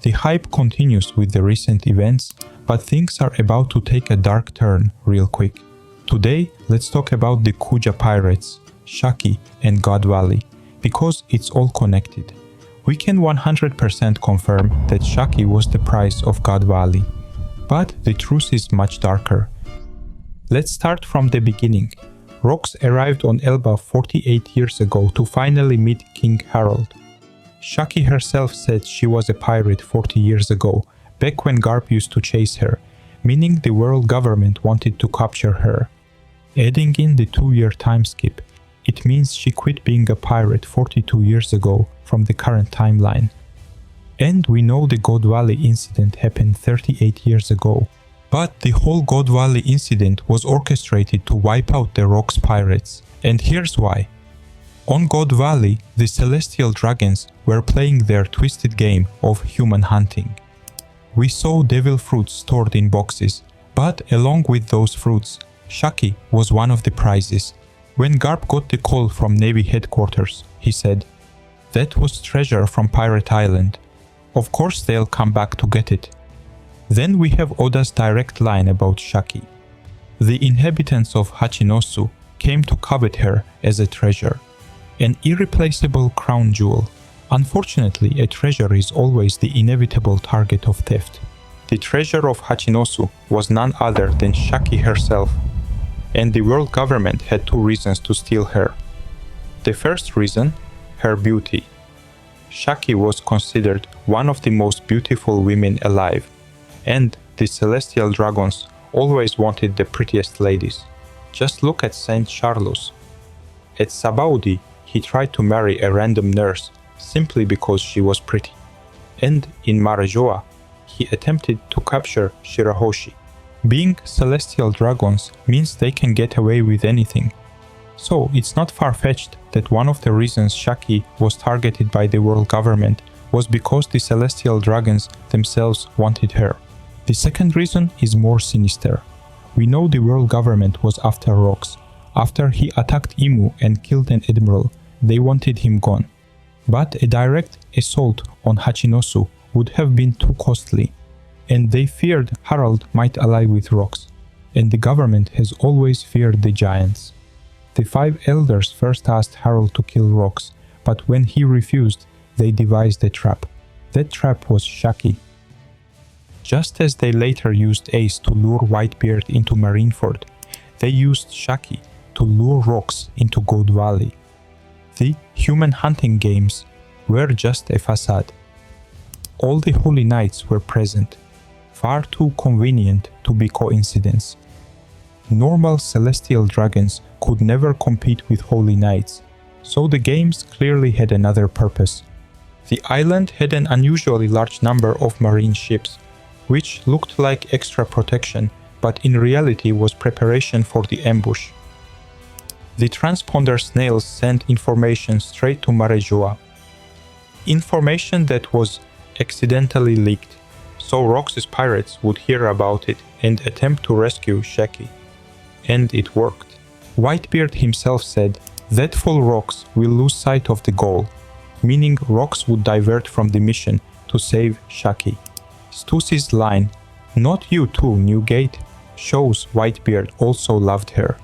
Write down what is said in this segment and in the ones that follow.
The hype continues with the recent events, but things are about to take a dark turn real quick. Today, let's talk about the Kuja Pirates, Shakky and God Valley, because it's all connected. We can 100% confirm that Shakky was the prize of God Valley, but the truth is much darker. Let's start from the beginning. Rox arrived on Elba 48 years ago to finally meet King Harold. Shakky herself said she was a pirate 40 years ago, back when Garp used to chase her, meaning the world government wanted to capture her. Adding in the 2-year time skip, it means she quit being a pirate 42 years ago from the current timeline. And we know the God Valley incident happened 38 years ago. But the whole God Valley incident was orchestrated to wipe out the Rox pirates, and here's why. On God Valley, the celestial dragons were playing their twisted game of human hunting. We saw devil fruits stored in boxes, but along with those fruits, Shakky was one of the prizes. When Garp got the call from Navy headquarters, he said, "That was treasure from Pirate Island. Of course they'll come back to get it." Then we have Oda's direct line about Shakky. The inhabitants of Hachinosu came to covet her as a treasure, an irreplaceable crown jewel. Unfortunately, a treasure is always the inevitable target of theft. The treasure of Hachinosu was none other than Shakky herself, and the world government had 2 reasons to steal her. The first reason, her beauty. Shakky was considered one of the most beautiful women alive, and the celestial dragons always wanted the prettiest ladies. Just look at Saint Charles. At Sabaudi, he tried to marry a random nurse simply because she was pretty. And in Marajoa, he attempted to capture Shirahoshi. Being celestial dragons means they can get away with anything. So it's not far-fetched that one of the reasons Shakky was targeted by the world government was because the celestial dragons themselves wanted her. The second reason is more sinister. We know the world government was after Rox. After he attacked Imu and killed an admiral, they wanted him gone. But a direct assault on Hachinosu would have been too costly, and they feared Harold might ally with Rox, and the government has always feared the giants. The 5 elders first asked Harold to kill Rox, but when he refused, they devised a trap. That trap was Shakky. Just as they later used Ace to lure Whitebeard into Marineford, they used Shakky to lure Rox into God Valley. The human hunting games were just a facade. All the Holy Knights were present, far too convenient to be coincidence. Normal celestial dragons could never compete with Holy Knights, so the games clearly had another purpose. The island had an unusually large number of marine ships, which looked like extra protection, but in reality was preparation for the ambush. The transponder snails sent information straight to Marejoa. Information that was accidentally leaked, so Rox's pirates would hear about it and attempt to rescue Shakky. And it worked. Whitebeard himself said that full Rox will lose sight of the goal, meaning Rox would divert from the mission to save Shakky. Stussy's line, "Not you too, Newgate," shows Whitebeard also loved her.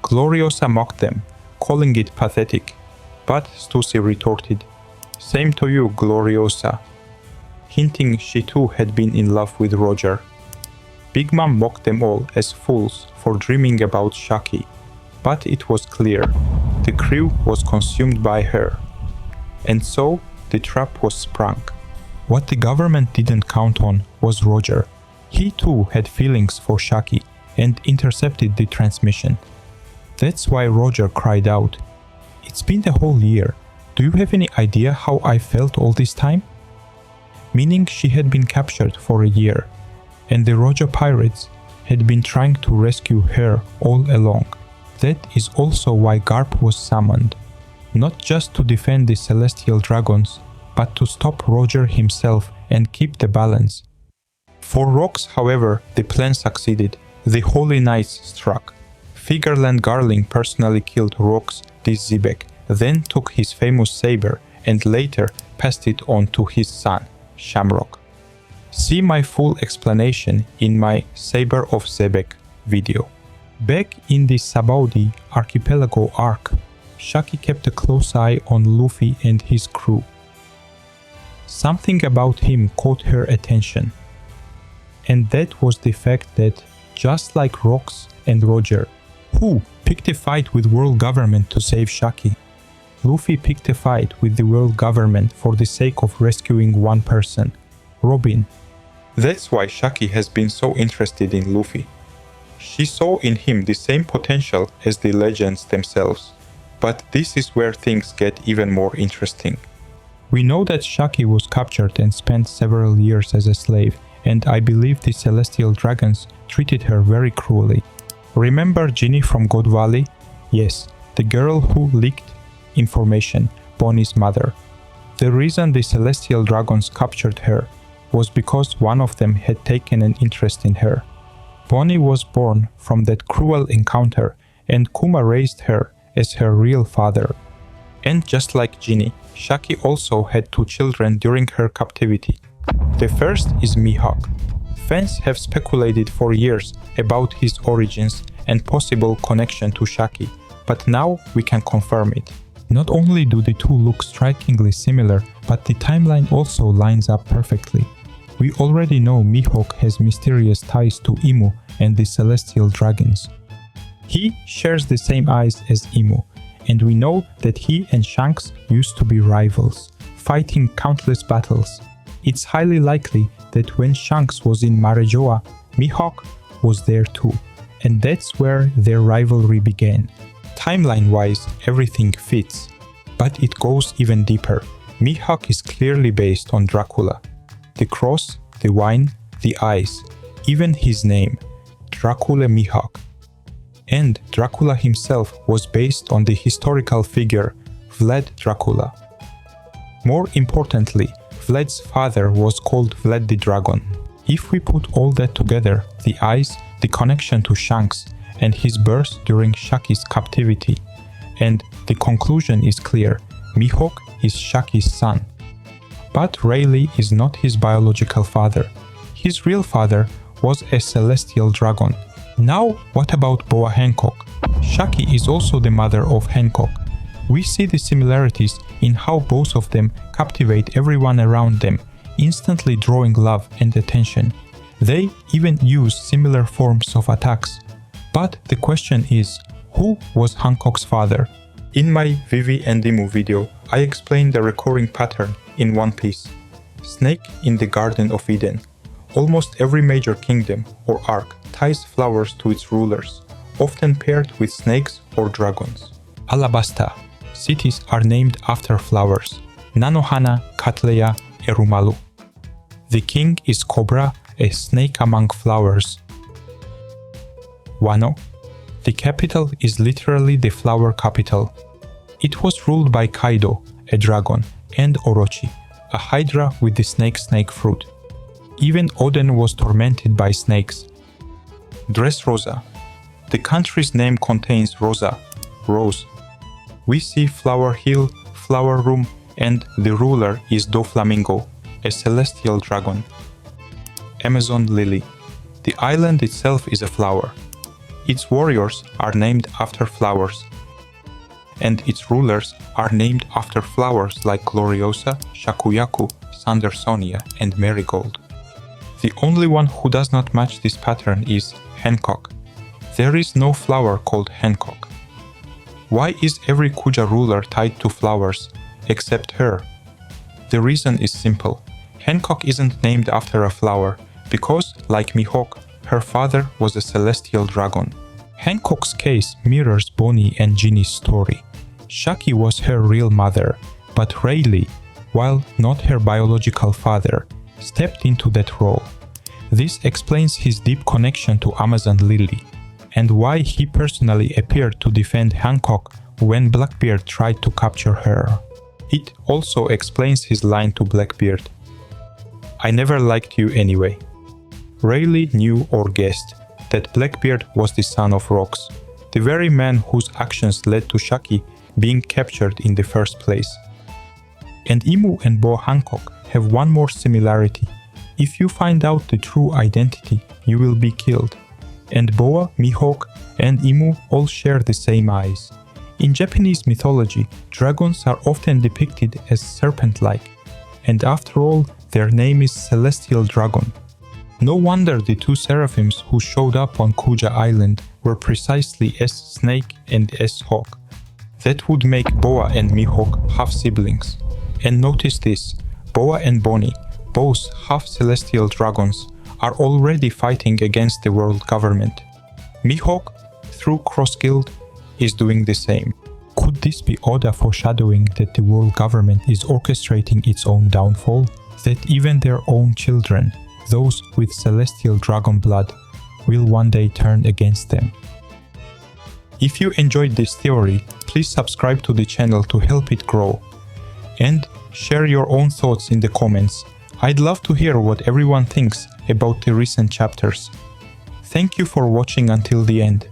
Gloriosa mocked them, calling it pathetic, but Stussy retorted, "Same to you, Gloriosa," hinting she too had been in love with Roger. Big Mom mocked them all as fools for dreaming about Shakky, but it was clear, the crew was consumed by her. And so, the trap was sprung. What the government didn't count on was Roger. He too had feelings for Shakky and intercepted the transmission. That's why Roger cried out, "It's been a whole year. Do you have any idea how I felt all this time?" Meaning she had been captured for a year, and the Roger pirates had been trying to rescue her all along. That is also why Garp was summoned, not just to defend the celestial dragons, but to stop Roger himself and keep the balance. For Rox, however, the plan succeeded. The Holy Knights struck. Figureland Garling personally killed Rox the Xebec, then took his famous saber and later passed it on to his son, Shamrock. See my full explanation in my Saber of Xebec video. Back in the Sabaudi archipelago arc, Shakky kept a close eye on Luffy and his crew. Something about him caught her attention, and that was the fact that, just like Rox and Roger, who picked a fight with world government to save Shakky, Luffy picked a fight with the world government for the sake of rescuing one person, Robin. That's why Shakky has been so interested in Luffy. She saw in him the same potential as the legends themselves. But this is where things get even more interesting. We know that Shakky was captured and spent several years as a slave, and I believe the celestial dragons treated her very cruelly. Remember Ginny from God Valley? Yes, the girl who leaked information, Bonnie's mother. The reason the celestial dragons captured her was because one of them had taken an interest in her. Bonnie was born from that cruel encounter, and Kuma raised her as her real father. And just like Ginny, Shakky also had 2 children during her captivity. The first is Mihawk. Fans have speculated for years about his origins and possible connection to Shakky, but now we can confirm it. Not only do the two look strikingly similar, but the timeline also lines up perfectly. We already know Mihawk has mysterious ties to Imu and the celestial dragons. He shares the same eyes as Imu, and we know that he and Shanks used to be rivals, fighting countless battles. It's highly likely that when Shanks was in Marejoa, Mihawk was there too, and that's where their rivalry began. Timeline-wise, everything fits, but it goes even deeper. Mihawk is clearly based on Dracula. The cross, the wine, the eyes, even his name, Dracula Mihawk. And Dracula himself was based on the historical figure Vlad Dracula. More importantly, Vlad's father was called Vlad the Dragon. If we put all that together, the eyes, the connection to Shanks, and his birth during Shakky's captivity, and the conclusion is clear, Mihawk is Shakky's son. But Rayleigh is not his biological father. His real father was a celestial dragon. Now, what about Boa Hancock? Shakky is also the mother of Hancock. We see the similarities in how both of them captivate everyone around them, instantly drawing love and attention. They even use similar forms of attacks. But the question is, who was Hancock's father? In my Vivi and Imu video, I explained the recurring pattern in One Piece. Snake in the Garden of Eden. Almost every major kingdom or arc ties flowers to its rulers, often paired with snakes or dragons. Alabasta. Cities are named after flowers. Nanohana, Katleya, Erumalu. The king is Cobra, a snake among flowers. Wano. The capital is literally the flower capital. It was ruled by Kaido, a dragon, and Orochi, a hydra with the snake fruit. Even Oden was tormented by snakes. Dressrosa. The country's name contains Rosa, rose. We see Flower Hill, Flower Room, and the ruler is Doflamingo, a celestial dragon. Amazon Lily. The island itself is a flower. Its warriors are named after flowers, and its rulers are named after flowers like Gloriosa, Shakuyaku, Sandersonia, and Marigold. The only one who does not match this pattern is Hancock. There is no flower called Hancock. Why is every Kuja ruler tied to flowers, except her? The reason is simple. Hancock isn't named after a flower, because, like Mihawk, her father was a celestial dragon. Hancock's case mirrors Bonnie and Ginny's story. Shakky was her real mother, but Rayleigh, while not her biological father, stepped into that role. This explains his deep connection to Amazon Lily, and why he personally appeared to defend Hancock when Blackbeard tried to capture her. It also explains his line to Blackbeard, "I never liked you anyway." Rayleigh knew or guessed that Blackbeard was the son of Rox, the very man whose actions led to Shakky being captured in the first place. And Imu and Boa Hancock have one more similarity. If you find out the true identity, you will be killed. And Boa, Mihawk, and Imu all share the same eyes. In Japanese mythology, dragons are often depicted as serpent-like, and after all, their name is Celestial Dragon. No wonder the two seraphims who showed up on Kuja Island were precisely S-Snake and S-Hawk. That would make Boa and Mihawk half-siblings. And notice this, Boa and Bonnie, both half-celestial dragons, are already fighting against the world government. Mihawk, through Cross Guild, is doing the same. Could this be Oda foreshadowing that the world government is orchestrating its own downfall? That even their own children, those with celestial dragon blood, will one day turn against them? If you enjoyed this theory, please subscribe to the channel to help it grow. And share your own thoughts in the comments. I'd love to hear what everyone thinks about the recent chapters. Thank you for watching until the end.